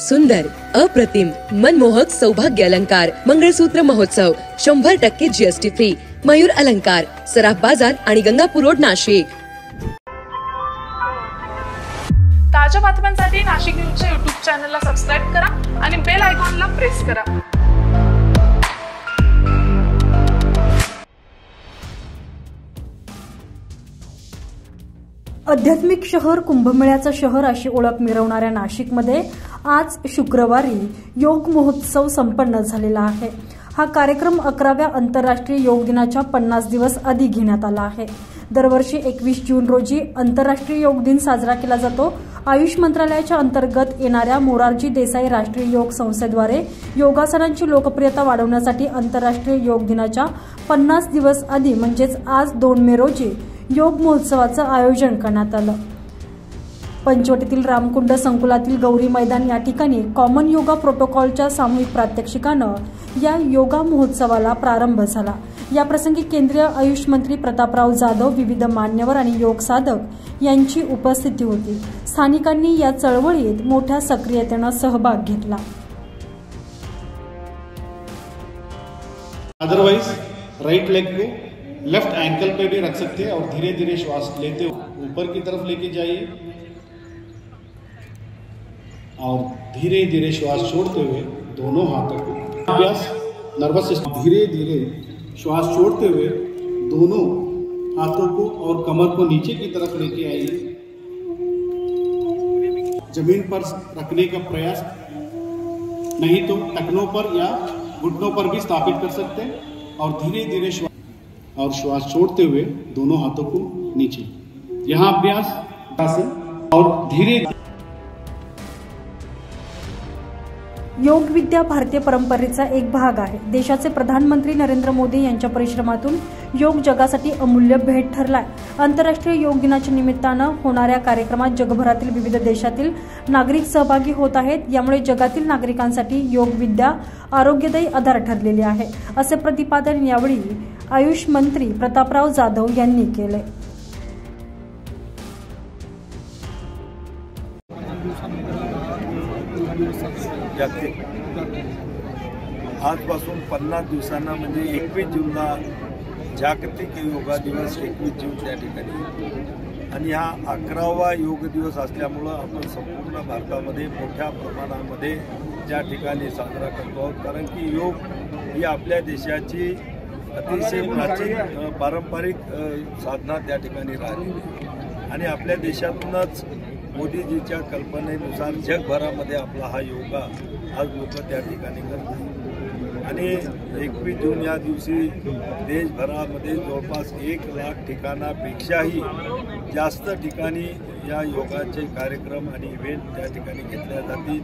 सुंदर, अप्रतिम, मनमोहक सौभाग्य अलंकार मंगळसूत्र महोत्सव 100% जीएसटी फ्री. मयूर अलंकार, सराफ बाजार आणि गंगापूर रोड, नाशिक. ताज्या बातम्यांसाठी नाशिक न्यूजच्या YouTube चॅनलला सबस्क्राइब करा आणि बेल आयकॉनला प्रेस करा. आध्यात्मिक शहर, कुंभमेळ्याचं शहर अशी ओळख मिरवणाऱ्या नाशिकमध्ये आज शुक्रवारी योग महोत्सव संपन्न झालेला आहे. हा कार्यक्रम 11व्या आंतरराष्ट्रीय योग दिनाच्या 50 दिवस आधी घेण्यात आला आहे. दरवर्षी 21 जून रोजी आंतरराष्ट्रीय योग दिन साजरा केला जातो. आयुष मंत्रालयाच्या अंतर्गत येणाऱ्या मोरारजी देसाई राष्ट्रीय योग संस्थेद्वारे योगासनांची लोकप्रियता वाढवण्यासाठी आंतरराष्ट्रीय योग दिनाच्या 50 दिवस आधी म्हणजेच आज 2 मे रोजी योग महोत्सवाचं आयोजन करण्यात आलं. पंचवटीतील रामकुंड संकुलातील गौरी मैदान या ठिकाणी कॉमन योगा प्रोटोकॉलच्या सामूहिक प्रात्यक्षिकानं या योगा महोत्सवाला प्रारंभ झाला. याप्रसंगी केंद्रीय आयुष मंत्री प्रतापराव जाधव, विविध मान्यवर आणि योग साधक यांची उपस्थिती होती. स्थानिकांनी या चळवळीत मोठ्या सक्रियतेनं सहभाग घेतला. अदरवाइज राइट लेग को लेफ्ट एंकल पे भी रख सकते हैं और धीरे धीरे श्वास लेते हुए ऊपर की तरफ लेके जाइए और धीरे धीरे श्वास छोड़ते हुए दोनों हाथों को अभ्यास नर्वस सिस्टम धीरे धीरे श्वास छोड़ते हुए दोनों हाथों को और कमर को नीचे की तरफ लेके आइए. जमीन पर रखने का प्रयास नहीं तो टखनों पर या घुटनों पर भी स्थापित कर सकते हैं और धीरे धीरे श्वास छोड़ते हुए दोनों हाथों को नीचे. यहाँ अभ्यास आसन और धीरे योग विद्या भारतीय परंपरेचा एक भाग आहे. देशाचे प्रधानमंत्री नरेंद्र मोदी यांच्या परिश्रमातून योग जगासाठी अमूल्य भेट ठरलाय. आंतरराष्ट्रीय योग दिनाच्या निमित्तानं होणाऱ्या कार्यक्रमात जगभरातील विविध देशातील नागरिक सहभागी होत आहेत. यामुळे जगातील नागरिकांसाठी योग विद्या आरोग्यदायी आधार ठरलेली आहे, असे प्रतिपादन यावेळी आयुष मंत्री प्रतापराव जाधव यांनी केले. आजपासून 50 दिवसांना म्हणजे 21 जूनला जागतिक योगा दिवस 21 जून त्या ठिकाणी आणि हा 11वा योग दिवस असल्यामुळं आपण संपूर्ण भारतामध्ये मोठ्या प्रमाणामध्ये त्या ठिकाणी साजरा करतो आहोत. कारण की योग ही आपल्या देशाची अतिशय प्राचीन पारंपरिक साधना त्या ठिकाणी राहिली आणि आपल्या देशातूनच मोदीजीच्या कल्पनेनुसार जगभरामध्ये आपला हा योगा आज लोक त्या ठिकाणी करतात आणि 21 जून या दिवशी देशभरामध्ये जवळपास 1 लाख ठिकाणापेक्षाही जास्त ठिकाणी या योगाचे कार्यक्रम आणि इव्हेंट त्या ठिकाणी घेतल्या जातील.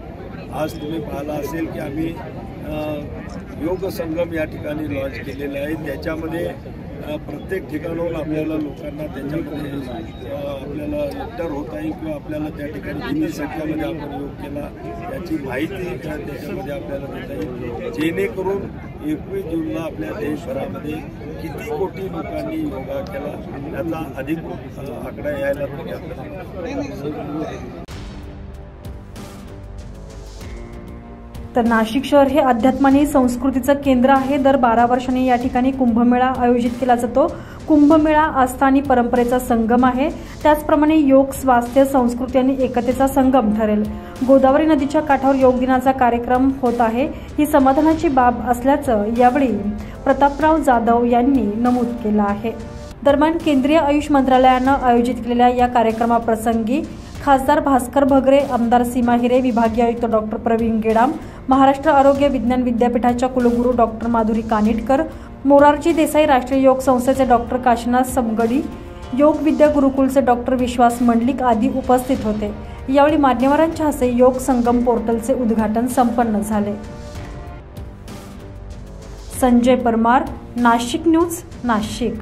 आज तुम्ही पाहिला असेल की आम्ही योग संगम या ठिकाणी लॉन्च केलेलं आहे. त्याच्यामध्ये प्रत्येक ठिकाणाहून आपल्याला लोकांना त्याच्यामध्ये आपल्याला एंटर होता येईल किंवा आपल्याला त्या ठिकाणी किती संख्यामध्ये आपण योग केला याची माहिती त्याच्यामध्ये आपल्याला देता येईल, जेणेकरून 21 जूनला आपल्या देशभरामध्ये किती कोटी लोकांनी योगा केला याचा अधिकृत आकडा यायला पाहिजे आपल्याला. तर नाशिक शहर हे अध्यात्माने संस्कृतीचं केंद्र आहे. दर 12 वर्षांनी या ठिकाणी कुंभमेळा आयोजित केला जातो. कुंभमेळा आस्था आणि परंपरेचा संगम आहे. त्याचप्रमाणे योग, स्वास्थ्य, संस्कृती आणि एकतेचा संगम ठरेल. गोदावरी नदीच्या काठावर योग दिनाचा कार्यक्रम होत आहे, ही समाधानाची बाब असल्याचं यावेळी प्रतापराव जाधव यांनी नमूद केलं आहे. दरम्यान केंद्रीय आयुष मंत्रालयानं आयोजित केलेल्या या कार्यक्रमाप्रसंगी खासदार भास्कर भगरे, आमदार सीमा हिरे, विभागीय आयुक्त डॉक्टर प्रवीण गेडाम, महाराष्ट्र आरोग्य विज्ञान विद्यापीठाच्या कुलगुरू डॉक्टर माधुरी कानिटकर, मोरारजी देसाई राष्ट्रीय योग संस्थेचे डॉक्टर काशीनाथ समगडी, योग विद्या गुरुकुलचे डॉक्टर विश्वास मंडलिक आदी उपस्थित होते. यावेळी मान्यवरांच्या हस्ते योग संगम पोर्टलचे उद्घाटन संपन्न झाले. संजय परमार, नाशिक न्यूज, नाशिक.